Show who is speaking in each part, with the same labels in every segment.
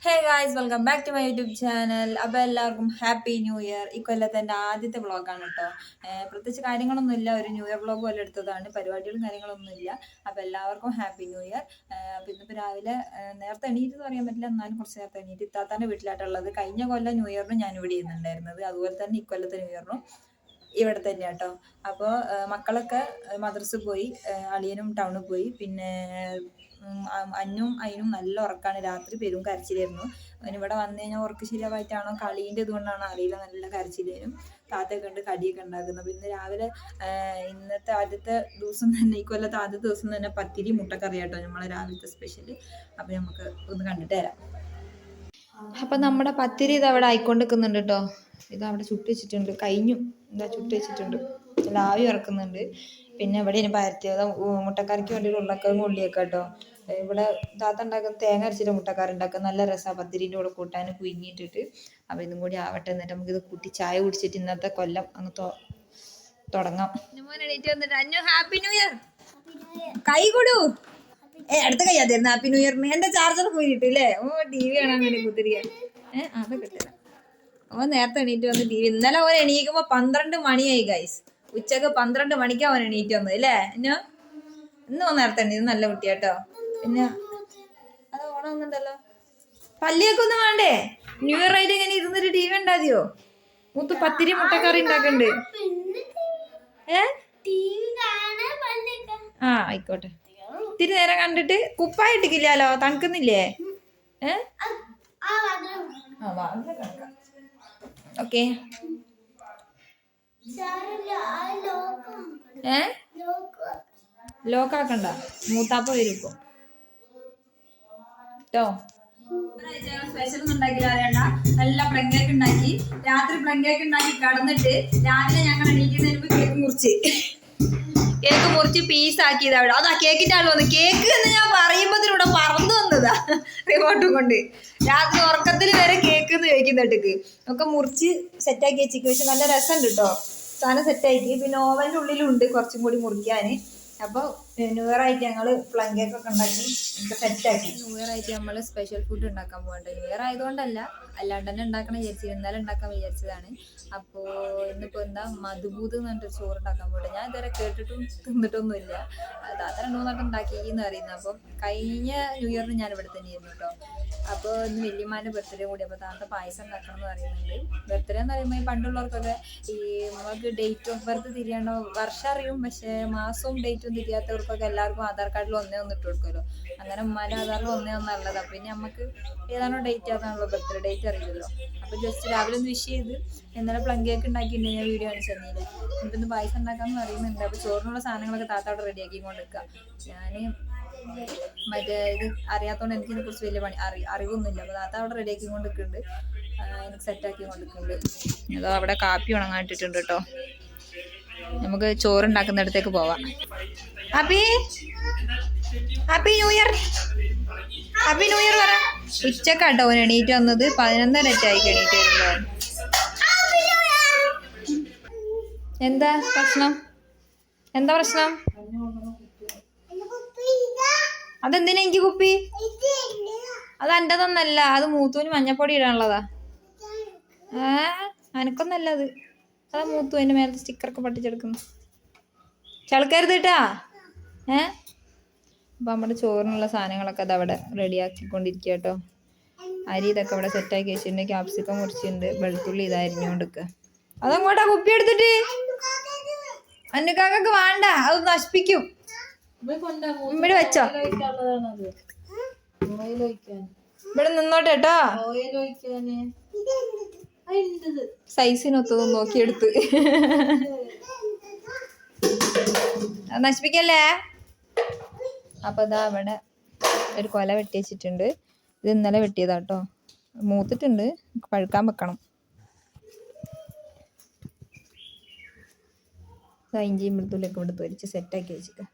Speaker 1: Hey guys, welcome back to my YouTube channel. അപ്പോൾ എല്ലാവർക്കും happy new year. ഈ കൊല്ലത്തെ എൻ്റെ ആദ്യത്തെ വ്ളോഗാണ് കേട്ടോ. പ്രത്യേകിച്ച് കാര്യങ്ങളൊന്നുമില്ല, ഒരു ന്യൂ ഇയർ വ്ളോഗ് പോലെ എടുത്തതാണ്. പരിപാടികളും കാര്യങ്ങളൊന്നുമില്ല. അപ്പോൾ എല്ലാവർക്കും ഹാപ്പി ന്യൂ ഇയർ. അപ്പോൾ ഇന്നിപ്പോൾ രാവിലെ നേരത്തെ എണീറ്റ് പറയാൻ പറ്റില്ല, എന്നാലും കുറച്ച് നേരത്തെ എണീറ്റ് ഇത്താത്താൻ്റെ വീട്ടിലായിട്ടുള്ളത്. കഴിഞ്ഞ കൊല്ലം ന്യൂ ഇയറിനും ഞാൻ ഇവിടെ ചെയ്യുന്നുണ്ടായിരുന്നത്, അതുപോലെ തന്നെ ഇക്കൊല്ലത്തെ ന്യൂ ഇയറിനും ഇവിടെ തന്നെ കേട്ടോ. അപ്പോൾ മക്കളൊക്കെ മദ്രസ പോയി, അളിയനും ടൗണിൽ പോയി. പിന്നെ അന്നും അതിനും നല്ല ഉറക്കമാണ്. രാത്രി പെരും കരച്ചിലായിരുന്നു. ഇവിടെ വന്നു കഴിഞ്ഞാൽ ഉറക്ക് ശരിയാവായിട്ടാണോ കളീൻ്റെ ഇതുകൊണ്ടാണോ അറിയില്ല, നല്ല കരച്ചിലായിരുന്നു. താത്തയൊക്കെ ഉണ്ട് കടിയൊക്കെ ഉണ്ടാക്കുന്നത്. അപ്പോൾ ഇന്ന് രാവിലെ ഇന്നത്തെ ആദ്യത്തെ ദിവസം തന്നെ, ഈ കൊല്ലത്തെ ആദ്യത്തെ ദിവസം തന്നെ പത്തിരി മുട്ടക്കറി കേട്ടോ നമ്മളെ രാവിലത്തെ സ്പെഷ്യൽ. അപ്പോൾ നമുക്ക് ഒന്ന് കണ്ടിട്ട് തരാം. അപ്പം നമ്മുടെ പത്തിരി ഇത് അവിടെ ആയിക്കൊണ്ട് നിൽക്കുന്നുണ്ട് കേട്ടോ. ഇത് അവിടെ ചുട്ട് വെച്ചിട്ടുണ്ട്, കഴിഞ്ഞു. എന്താ ചുട്ട് വെച്ചിട്ടുണ്ട്, ആവി ഇറക്കുന്നുണ്ട്. പിന്നെ ഇവിടെ ഇനി പരത്തിയത് മുട്ടക്കറിക്ക് വേണ്ടിയിട്ട് ഉരുളക്കിഴങ്ങ് ഉള്ളിയൊക്കെ കേട്ടോ. ഇവിടെ താത്ത ഉണ്ടാക്കുന്ന തേങ്ങ അരച്ചിട്ട് മുട്ടക്കറി ഉണ്ടാക്കുക, നല്ല രസമാണ്. പത്തിരിൻ്റെ കൂടെ കൂട്ടാൻ പുഴുങ്ങിയിട്ടിട്ട്. അപ്പോൾ ഇതും കൂടി ആവട്ടെ, എന്നിട്ട് നമുക്കിത് കൂട്ടി ചായ കുടിച്ചിട്ട് ഇന്നത്തെ കൊല്ലം അങ്ങ് തുടങ്ങാം. Happy new year. കൈ കൊടു. അടുത്ത കയ്യാതിരുന്നു ഹാപ്പി ന്യൂ ഇയറിന്. എന്റെ ചാർജർ പോയിട്ടില്ലേ? ഓ, ടി വി കാണാൻ വേണ്ടി കുത്തിരിക്ക. അതൊക്കെ കിട്ടില്ല. ഓ നേരത്തെ എണീറ്റ് വന്ന് ടി വി. ഇന്നലെ ഓൻ എണീക്കുമ്പോ 12 മണിയായി ഗൈസ്. ഉച്ചക്ക് 12 മണിക്കാ അവൻ എണീറ്റ് വന്നത് അല്ലേ? ഇന്ന് നേരത്തെ എണീറ്റ്, നല്ല കുട്ടിയാട്ടോ. പിന്നെ അത് ഓണം ഒന്നുണ്ടല്ലോ. പല്ലിയൊക്കെ ഒന്നും വേണ്ടേ? ന്യൂ ഇയർ ആയിട്ട് ഇങ്ങനെ ഇരുന്നിട്ട് ടി വി ഉണ്ടാതിയോ? മൂത്ത് പത്തിരി മുട്ടക്കറി ഉണ്ടാക്കണ്ട്. ആയിക്കോട്ടെ. ഇത്തിരി നേരം കണ്ടിട്ട് കുപ്പായിട്ടിക്കില്ലാലോ, തണുക്കുന്നില്ലേ? ഓക്കെ. ലോക്കാക്കണ്ട, മൂത്താപ്പ വരും ഇപ്പൊ കേട്ടോ. സ്പെഷ്യൽ ഒന്നും ഉണ്ടാക്കില്ല, അറിയണ്ട. നല്ല പ്ലം കേക്ക് ഉണ്ടാക്കി. രാത്രി പ്ലം കേക്ക് ഉണ്ടാക്കി കടന്നിട്ട് രാവിലെ ഞങ്ങൾ എണീക്കുന്നതിന് കേക്ക് മുറിച്ച് പീസാക്കിയത് അവിടെ. അതാ കേക്കിന്റെ ആൾ വന്നു. കേക്ക് എന്ന് ഞാൻ പറയുമ്പോഴത്തിലൂടെ പറന്നു വന്നതാ റിമോട്ടും കൊണ്ട്. രാത്രി ഉറക്കത്തിൽ വരെ കേക്ക് എന്ന് ചോദിക്കുന്നിട്ടേക്ക് ഒക്കെ മുറിച്ച് സെറ്റാക്കി വെച്ചിക്ക്. പക്ഷെ നല്ല രസമുണ്ട് കേട്ടോ, സാധനം സെറ്റാക്കി. പിന്നെ ഓവൻ്റെ ഉള്ളിലുണ്ട് കുറച്ചും കൂടി മുറിക്കാൻ. അപ്പോൾ ന്യൂ ഇയർ ആയിട്ട് ഞങ്ങൾ പ്ലം കേക്കൊക്കെ ഉണ്ടാക്കി സെറ്റാക്കി. ന്യൂ ഇയർ ആയിട്ട് നമ്മൾ സ്പെഷ്യൽ ഫുഡ് ഉണ്ടാക്കാൻ പോകണ്ടേ. ന്യൂ ഇയർ ആയതുകൊണ്ടല്ല, അല്ലാണ്ട് തന്നെ ഉണ്ടാക്കണം വിചാരിച്ചത്. ഇന്നലെ ഉണ്ടാക്കാൻ വിചാരിച്ചതാണ്. അപ്പോൾ ഇന്നിപ്പോൾ എന്താ മധുബൂത് എന്ന് പറഞ്ഞിട്ട് ചോറ് ഉണ്ടാക്കാൻ പോകട്ടെ. ഞാൻ ഇതുവരെ കേട്ടിട്ടും തിന്നിട്ടൊന്നുമില്ല. താത്ത 2-3 വട്ടം ഉണ്ടാക്കിയെന്ന് അറിയുന്നത്. അപ്പം കഴിഞ്ഞ ന്യൂ ഇയറിന് ഞാൻ ഇവിടെ തന്നെയായിരുന്നു കേട്ടോ. അപ്പോൾ ഇന്ന് വല്യമ്മാൻ്റെ ബർത്ത്ഡേ കൂടി. അപ്പോൾ താത്ത പായസം ഉണ്ടാക്കണം എന്ന് പറയുന്നുണ്ട്. ബർത്ത്ഡേ എന്ന് പറയുമ്പോൾ ഈ പണ്ടുള്ളവർക്കൊക്കെ ഈ നമുക്ക് ഡേറ്റ് ഓഫ് ബർത്ത് തിരിയാണ്ടോ, വർഷം അറിയും പക്ഷേ മാസവും ഡേറ്റും തിരിയാത്തവർക്കൊക്കെ എല്ലാവർക്കും ആധാർ കാർഡിൽ 1-1 ഇട്ട് കൊടുക്കുമല്ലോ. അങ്ങനെ ഉമ്മാൻ്റെ ആധാറിൽ 1-1 ഉള്ളതാണ്. പിന്നെ നമുക്ക് ഏതാണോ ഡേറ്റ് അതാണല്ലോ ബർത്ത്ഡേ ഡേറ്റ് അറിയില്ലല്ലോ. അപ്പോൾ ജസ്റ്റ് രാവിലെ ഒന്ന് വിഷ് ചെയ്ത് ഇന്നലെ പ്ലം കേക്ക് ഉണ്ടാക്കിയിട്ടുണ്ട്, ഞാൻ വീഡിയോ കാണിച്ചു തന്നില്ലേ. എന്നിട്ടൊന്ന് പായസം ഉണ്ടാക്കാമെന്ന് പറയുന്നുണ്ട്. അപ്പോൾ ചോറിനുള്ള സാധനങ്ങളൊക്കെ താത്ത അവിടെ റെഡിയാക്കിക്കൊണ്ട് നിൽക്കുക. ഞാൻ മറ്റേ ഇത് അറിയാത്തതുകൊണ്ട് എനിക്കിതിനെ കുറിച്ച് വലിയ അറിവൊന്നുമില്ല. അപ്പോൾ താത്ത അവിടെ റെഡിയാക്കി കൊണ്ട് നിൽക്കുന്നുണ്ട്, എനിക്ക് സെറ്റാക്കി കൊണ്ട് നിൽക്കുന്നുണ്ട്. അതോ അവിടെ കാപ്പി ഉണങ്ങാൻ ഇട്ടിട്ടുണ്ട് കേട്ടോ. നമുക്ക് ചോറുണ്ടാക്കുന്നിടത്തേക്ക് പോവാം. Happy happy new year. Happy new year പറ. ഉച്ചക്കാട്ടോ അവൻ എണീറ്റ് വന്നത്. 11:30 എണീറ്റ് വരുമ്പോ. എന്താ പ്രശ്നം? എന്താ പ്രശ്നം? അതെന്തിനാ എനിക്ക് കുപ്പി? അത് എന്റെതൊന്നല്ല, അത് മൂത്തുവിന് മഞ്ഞപ്പൊടി ഇടാനുള്ളതാ. അനക്കൊന്നല്ല അത്, അതാ മൂത്തു അതിന്റെ മേലത്തെ സ്റ്റിക്കറൊക്കെ പട്ടിച്ചെടുക്കുന്നു. ചളക്കരുത് കേട്ടാ. അപ്പം നമ്മുടെ ചോറിനുള്ള സാധനങ്ങളൊക്കെ അത് അവിടെ റെഡിയാക്കിക്കൊണ്ടിരിക്കുക കേട്ടോ. അരി ഇതൊക്കെ അവിടെ സെറ്റാക്കി വെച്ചിട്ടുണ്ട്. ക്യാപ്സിക്കം മുറിച്ചിട്ടുണ്ട്, വെളുത്തുള്ളി ഇതായിരിഞ്ഞുകൊണ്ടിരിക്കുക. അതങ്ങോട്ടാ കുപ്പി എടുത്തിട്ട്. അന്നുക്കാക്കൊക്കെ വേണ്ട, അത് നശിപ്പിക്കും. ഇവിടെ വെച്ചോ, ഇവിടെ നിന്നോട്ടെ കേട്ടോ. സൈസിനൊത്തതും നോക്കിയെടുത്ത് അത് നശിപ്പിക്കല്ലേ. അപ്പൊ ഇതാ അവിടെ ഒരു കൊല വെട്ടി വെച്ചിട്ടുണ്ട്. ഇത് ഇന്നലെ വെട്ടിയതാട്ടോ, മൂത്തിട്ടുണ്ട്, പഴുക്കാൻ വെക്കണം. ഇഞ്ചിയും വെളുത്തുള്ളിയൊക്കെ ഇവിടെ തൊരിച്ച് സെറ്റാക്കി വെച്ചിട്ട്.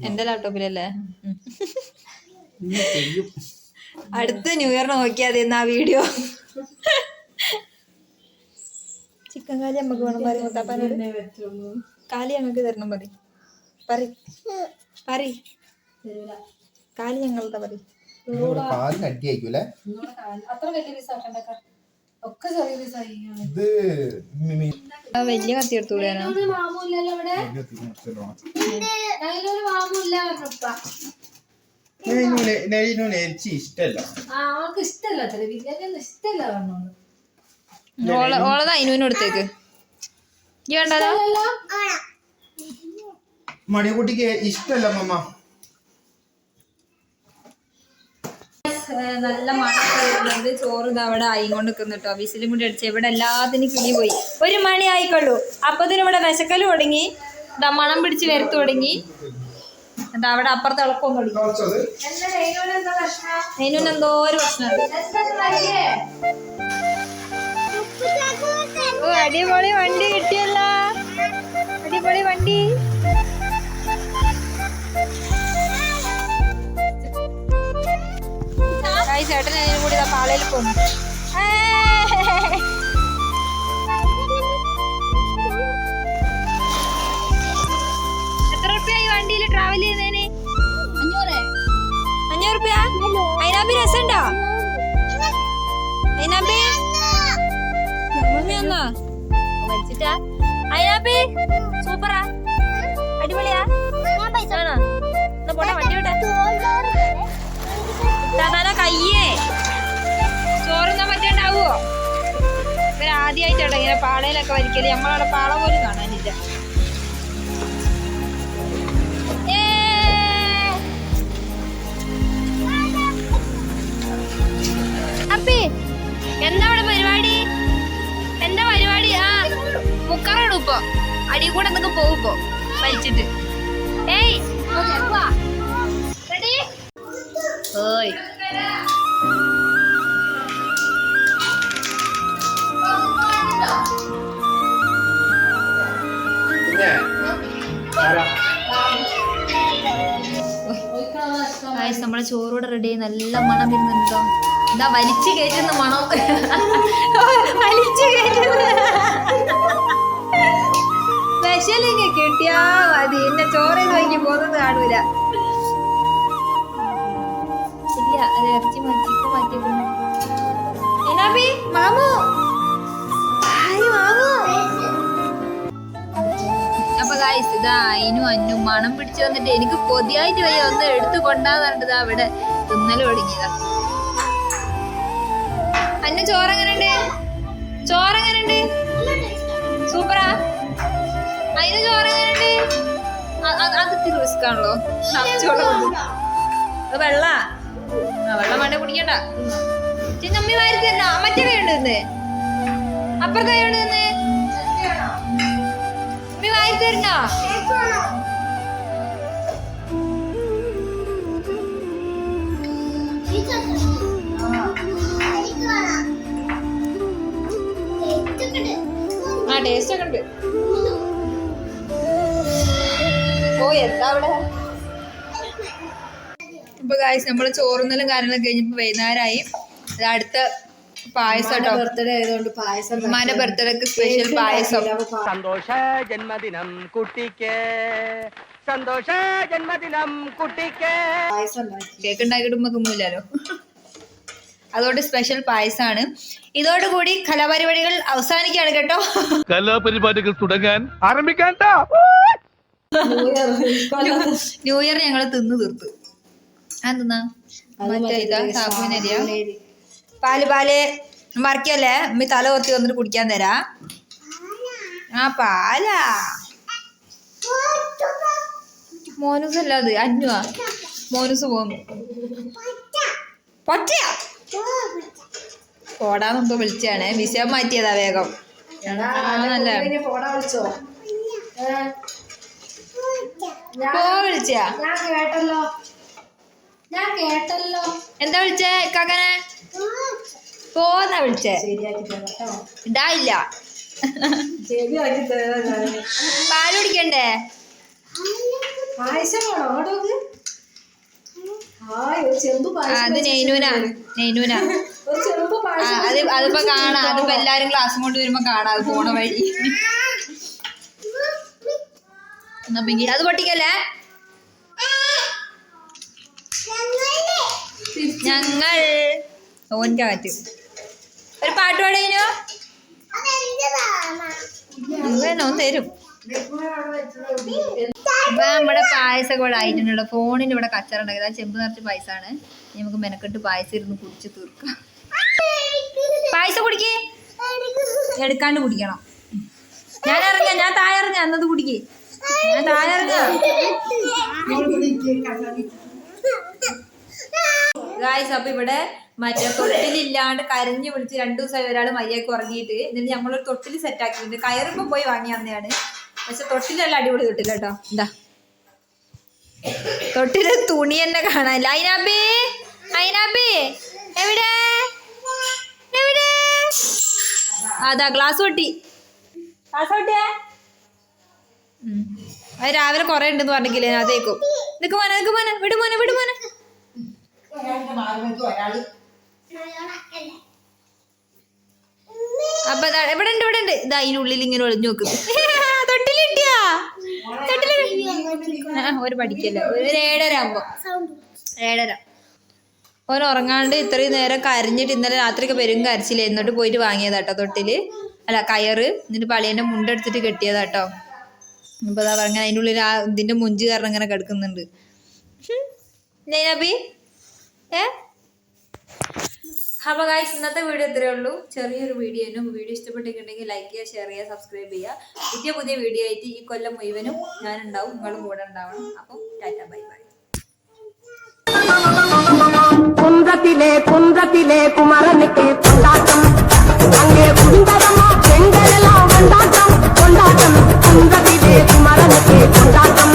Speaker 1: എന്റെ ലാപ്ടോപ്പിലല്ലേ? അടുത്ത ന്യൂ ഇയർ നോക്കിയാൽ മതി എന്നാ വീഡിയോ. ചിക്കൻ കാലി നമുക്ക് വേണം പറയും മുത്താപ്പാനോട്. കാലി ഞങ്ങൾക്ക് തരണം പറയും. കാല് ഞങ്ങളുടെ പറ
Speaker 2: അടിയായിക്കൂലേ
Speaker 3: അത്ര വലിയ പീസ് ആക്കണ്ടക്ക ഒക്കെ ചെറിയ പീസ് ആയി.
Speaker 1: വലിയ കത്തി എടുത്തൂടെ
Speaker 3: മാമൂല്ലല്ലോ ഇവിടെ, നല്ലൊരു മാമൂല്ല
Speaker 2: ഇഷ്ടല്ല.
Speaker 3: അവൾക്ക് ഇഷ്ടല്ല അത്ര ബിരിയാണി ഇഷ്ടല്ല പറഞ്ഞോളൂ.
Speaker 1: ഓളത് അതിനോടത്തേക്ക്
Speaker 2: മണിക്കുട്ടിക്ക് ഇഷ്ടല്ല മമ്മ.
Speaker 1: നല്ല മണമൊക്കെ വരുന്നുണ്ട്. ചോറ് ഇത് അവിടെ ആയിക്കൊണ്ട് നിൽക്കുന്നു കേട്ടോ. വിസിലും കൂടി അടിച്ച് ഇവിടെ എല്ലാത്തിനും കിളി പോയി. 1 മണി ആയിക്കൊള്ളൂ. അപ്പത്തിന് ഇവിടെ വിശക്കല് തുടങ്ങി. ഇതാ മണം പിടിച്ച് വരത്ത് തുടങ്ങി. എന്താ അവിടെ അപ്പുറത്ത് ഇളക്കം തുടങ്ങി. അതിനൊന്നും എന്തോ ഒരു പ്രശ്നമുണ്ട്. ഓ അടിപൊളി വണ്ടി കിട്ടിയല്ല, അടിപൊളി വണ്ടി. ചേട്ടൻ അതിനും കൂടി പാളയിൽ പോന്നു. എത്ര റുപ്യായി വണ്ടിയിൽ ട്രാവൽ ചെയ്യുന്നതിന്? 500 റുപ്യ. അതിനാബി രസമുണ്ടോ? അതിനാബി വലിച്ചിട്ടാ? അതിനാബി സൂപ്പറാ, അടിപൊളിയാ. പോട്ടെ വണ്ടി വിട്ടാ കയ്യേ ചോറുന്നാ പറ്റണ്ടാവോ? ഇവർ ആദ്യമായിട്ടാട്ടോ ഇങ്ങനെ പാളയിലൊക്കെ വലിക്കല്. നമ്മളവിടെ പാള പോലും കാണാനില്ല. അപ്പി എന്താ അവിടെ പരിപാടി? എന്താ പരിപാടി? ആ മുക്കാറിടും ഇപ്പൊ, അടി കൂടെ എന്തൊക്കെ പോകും ഇപ്പൊ വലിച്ചിട്ട്. ഏയ് റെഡി? ഓയ് നമ്മളെ ചോറൂടെ റെഡി ആയി. നല്ല മണം വരുന്നുണ്ടോ? എന്താ വലിച്ചു കയറ്റുന്ന മണം, വലിച്ചു കയറ്റുന്ന. സ്പെഷ്യലിങ്ങ് കിട്ടിയാ മതി. എന്നെ ചോറേന്ന് വാങ്ങി പോകുന്നത് കാണൂല. ഇല്ല അത് ഇറച്ചി മാറ്റി ഇപ്പൊ മാറ്റിയേക്കുന്നു. മാമു മാമു. അപ്പൊ ഗായ്സ് ഇതാ അതിനും അന്നും മണം പിടിച്ചു വന്നിട്ട് എനിക്ക് കൊതിയായിട്ട് വയ്യ. ഒന്ന് എടുത്തു കൊണ്ടാന്ന് പറഞ്ഞിട്ട് അവിടെ തിന്നല് തുടങ്ങിയതാ. അന്നു ചോറെങ്ങനുണ്ട്? ചോറെങ്ങനുണ്ട്? സൂപ്പറാ. അതിന് ചോറെങ്ങനുണ്ട്? അത് ഇത്തിരി റിസ്ക് ആണല്ലോ. വെള്ള വെള്ളം വേണ്ട കുടിക്കണ്ട. നമ്മി വാരി തരണ മറ്റേ കൈയുണ്ട് നിന്ന്, അപ്പുറത്തെ കൈയുണ്ട് നിന്ന് നമ്മി വാരി തരണ. ആ ടേസ്റ്റ് ഒക്കെ ഉണ്ട്. ഓ എന്താ അവിടെ. ഇപ്പൊ ഗായ്സ് നമ്മള് ചോറുന്നലും കാര്യങ്ങളൊക്കെ കഴിഞ്ഞപ്പോ വൈകുന്നേരമായി. അടുത്ത പായസം
Speaker 3: ബർത്ത്ഡേ ആയതുകൊണ്ട് പായസം,
Speaker 1: ഉമ്മാന്റെ ബർത്ത്ഡേക്ക് സ്പെഷ്യൽ പായസം.
Speaker 4: സന്തോഷ ജന്മദിനം കുട്ടിക്ക്, സന്തോഷ ജന്മദിനം കുട്ടിക്ക്.
Speaker 1: കേക്ക് ഉണ്ടാക്കിയിടുമ്പോ തിന്നൂലോ, അതുകൊണ്ട് സ്പെഷ്യൽ പായസമാണ്. ഇതോടുകൂടി കലാപരിപാടികൾ അവസാനിക്കുകയാണ് കേട്ടോ.
Speaker 5: കലാപരിപാടികൾ തുടങ്ങാൻ ആരംഭിക്കാൻ.
Speaker 1: ന്യൂ ഇയർ ഞങ്ങള് തിന്നു തീർത്തു. എന്തെന്നാ മറ്റേ ഇതാ സാബുവിനരിയാ പാല് മറിക്കല്ലേ അമ്മ തല കൊത്തി വന്നിട്ട് കുടിക്കാൻ തരാ. ആ പാലാ മോനൂസ് അല്ലാതെ അന്നുവാ. മോനൂസ് പോന്നു. പൊറ്റയാ പോടാന്നെന്തോ വിളിച്ചാണ്. വിഷയം മാറ്റിയതാ വേഗം. നല്ല വിളിച്ചാ. എന്താ വിളിച്ചേ? ഇക്കാക്കനെ പോന്നാ വിളിച്ചേ. ഇതായില്ല പാല് കുടിക്കണ്ടേ? അത് നെയ്നൂന അതിപ്പോ കാണാം. അതിപ്പോ എല്ലാരും ക്ലാസ്സും കൊണ്ട് വരുമ്പോ കാണാം. അത് പോണ വഴി എന്നാ പിങ്കി അത് പൊട്ടിക്കല്ലേ. ഞങ്ങൾ ഓനിക്കാ പറ്റും. ഒരു പാട്ട് പാടേനു ഓൻ തരും. അപ്പൊ നമ്മുടെ പായസമൊക്കെ ഇവിടെ ആയിട്ടുണ്ടല്ലോ. ഫോണിന് ഇവിടെ കച്ചറ ഉണ്ടാക്കിയത്. ആ ചെമ്പ് നിറച്ച് പായസമാണ്. നമുക്ക് മെനക്കെട്ട് പായസം ഇരുന്ന് കുടിച്ച് തീർക്കാം. പായസം കുടിക്കേ, എടുക്കാണ്ട് കുടിക്കണം. ഞാൻ ഇറങ്ങ, ഞാൻ താഴെ ഇറങ്ങ, എന്നത് കുടിക്കേ, ഞാൻ താഴെ ഇറങ്ങ. ഗായ്സ് അപ്പൊ ഇവിടെ മറ്റേ തൊട്ടിലില്ലാണ്ട് കരഞ്ഞു വിളിച്ച് 2 ദിവസമായി ഒരാൾ മയ്യാക്ക് ഉറങ്ങിയിട്ട്. എന്നിട്ട് ഞങ്ങളൊരു തൊട്ടിൽ സെറ്റ് ആക്കിയിട്ടുണ്ട്. കയറിപ്പോ പോയി വാങ്ങി വന്നതാണ്. പക്ഷെ തൊട്ടിലെല്ലാം അടിപൊളി തൊട്ടില്ല കേട്ടോ. എന്താ തൊട്ടില് തുണി തന്നെ കാണാനില്ല. അയിനാബി അയിനാബി എവിടെ എവിടെ? അതാ ഗ്ലാസ് പൊട്ടി. ഗ്ലാസ് പൊട്ടിയേ. അത് രാവിലെ കൊറേ ഉണ്ടെന്ന് പറഞ്ഞില്ലേ, അതേക്കും. നിക്ക് മോനെ നിക്ക് മോനെ, വിട് മോനെ വിട് മോനെ. അപ്പൊ ഇവിടെ ഉണ്ട് ഇവിടെ ഉണ്ട്. ഇതാ അതിനുള്ളിൽ ഇങ്ങനെ ഒളിഞ്ഞു നോക്കും. തൊട്ടിൽ കിട്ടിയാ? ഒരു പഠിക്കല്ലോ. ഒരു 7:30 ആകുമ്പോ 7:30 ഓൻ ഉറങ്ങാണ്ട് ഇത്രയും നേരം കരഞ്ഞിട്ട് ഇന്നലെ രാത്രിയൊക്കെ പെരും കരച്ചില്ല. എന്നിട്ട് പോയിട്ട് വാങ്ങിയതാട്ടോ തൊട്ടില്, അല്ല കയറ്. എന്നിട്ട് പളിയന്റെ മുണ്ടെടുത്തിട്ട് കെട്ടിയതാട്ടോ. അപ്പൊ അതാ പറഞ്ഞ അതിൻ്റെ ഉള്ളിൽ ആ ഇതിന്റെ മുഞ്ച് കാരണം ഇങ്ങനെ കിടക്കുന്നുണ്ട്. നബി അപ്പൊ ഗൈസ് ഇന്നത്തെ വീഡിയോ ഇത്രയേ ഉള്ളൂ. ചെറിയൊരു വീഡിയോ ആയിരുന്നു. വീഡിയോ ഇഷ്ടപ്പെട്ടിട്ടുണ്ടെങ്കിൽ ലൈക്ക് ചെയ്യുക, ഷെയർ ചെയ്യുക, സബ്സ്ക്രൈബ് ചെയ്യുക. പുതിയ വീഡിയോ ആയിട്ട് ഈ കൊല്ലം മുഴുവനും ഞാനുണ്ടാവും, നിങ്ങളും കൂടെ ഉണ്ടാവണം. അപ്പം ടാറ്റ ബൈ ബൈ.
Speaker 6: കുന്തത്തിലെ കുമരനുക്ക് കൊണ്ടാട്ടം, അങ്ങേ കുന്തരമോ പെങ്ങളെല്ലാം കൊണ്ടാട്ടം കൊണ്ടാട്ടം. കുന്തത്തിലെ കുമരനുക്ക് കൊണ്ടാട്ടം.